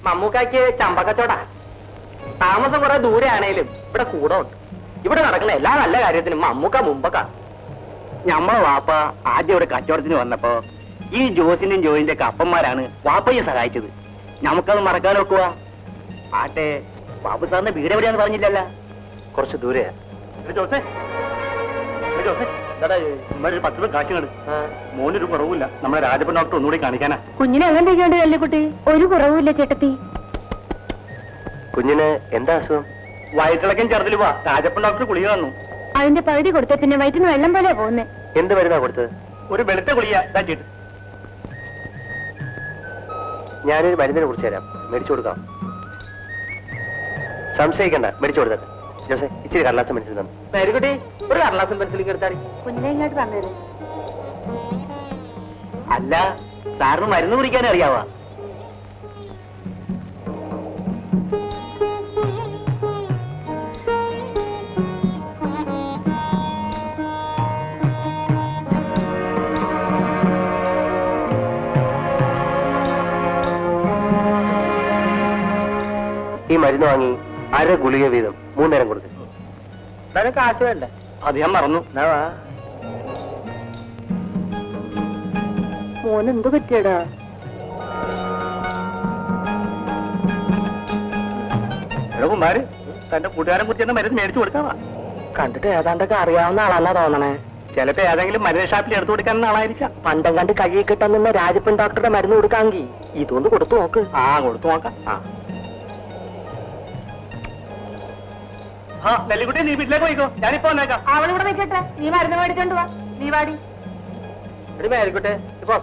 മമ്മൂക്കാക്ക് ചമ്പക്കച്ചോടാ. താമസം കുറെ ദൂരെ ആണേലും ഇവിടെ കൂടെ ഉണ്ട്. ഇവിടെ നടക്കുന്ന എല്ലാ നല്ല കാര്യത്തിനും മമ്മൂക്ക മുമ്പക്കാ. ഞമ്മളെ വാപ്പ ആദ്യം ഇവിടെ കച്ചവടത്തിന് വന്നപ്പോ ഈ ജോസിന്റെയും ജോയിന്റെ ഒക്കെ അപ്പന്മാരാണ് വാപ്പയെ സഹായിച്ചത്. നമുക്കത് മറക്കാൻ വെക്കുക. ആട്ടെ, ബാബു സാറിന്റെ വീട് എവിടെയാന്ന് പറഞ്ഞില്ലല്ല? കുറച്ച് ദൂരെയാ. ജോസേ, ജോസേ, ഒരു 10 രൂപ കാശ് കണ്ടു. മോനൊരു കുറവില്ല. നമ്മളെ രാജപ്പൻ ഡോക്ടർ ഒന്നുകൂടി കാണിക്കാനാ. കുഞ്ഞിനെ അങ്ങനെ ഇരിക്കാണ്ട് കല്ലുകുട്ടി, ഒരു കുറവുമില്ല ചേട്ടത്തി. കുഞ്ഞിന് എന്താ അസുഖം? വയറ്റിളക്കം ചെറുതിൽ പോവാ. രാജപ്പൻ ഡോക്ടർ ഗുളിക തന്നു. അതിന്റെ പകുതി കൊടുത്ത പിന്നെ വയറ്റിന് വെള്ളം പോലെ പോകുന്നേ. എന്ത് മരുന്നാ കൊടുത്തത്? ഒരു വെളുത്ത ഗുളിക. ചേട്ടൻ, ഞാനൊരു മരുന്നിനെ കുറിച്ച് തരാം, മേടിച്ചു കൊടുക്കാം. സംശയിക്കണ്ട, മേടിച്ചു കൊടുത്തത്. ജോസേ, ഇച്ചിരി കടലാസം പെൻസിൽ തന്നെ. പേരുകുട്ടി, ഒരു കടലാസം പെൻസിലിംഗ് എടുത്താൽ. കുഞ്ഞിനെ ഇങ്ങോട്ട് തന്നേരെ. അല്ല, സാറിന് മരുന്ന് കുടിക്കാൻ അറിയാവാ? ഈ മരുന്ന് വാങ്ങി 1/2 ഗുളിക വീതം 3 നേരം കൊടുത്തു. കാശ് വേണ്ട? അത് ഞാൻ മറന്നു. മോനെന്ത് പറ്റിയടാ? കുമാര്, തന്റെ കൂട്ടുകാരൻ കുറിച്ച് മരുന്ന് മേടിച്ചു കൊടുക്കാവാ. കണ്ടിട്ട് ഏതാണ്ടൊക്കെ അറിയാവുന്ന ആളല്ല തോന്നണേ. ചിലപ്പോ ഏതെങ്കിലും മരുന്ന് ഷാപ്പിൽ എടുത്തു കൊടുക്കാൻ ആളായിരിക്കാം. പണ്ടം കണ്ട് കഴുകി കിട്ടാൻ നിന്ന രാജപ്പൻ ഡോക്ടറുടെ മരുന്ന് കൊടുക്കാമെങ്കിൽ ഇതൊന്ന് കൊടുത്തു നോക്ക്. കൊടുത്തു നോക്കാം. നെല്ലിക്കുട്ടി, നീ വീട്ടിലേക്ക് പോയിക്കോ. ഞാനിപ്പോ വന്നേക്കാം. അവളിവിടെ നിൽക്കട്ടെ, നീ മരുന്ന് മേടിച്ചോണ്ട് വാ. നീ വാടി. ഒരു മേലിക്കോട്ടെ, ഇപ്പൊ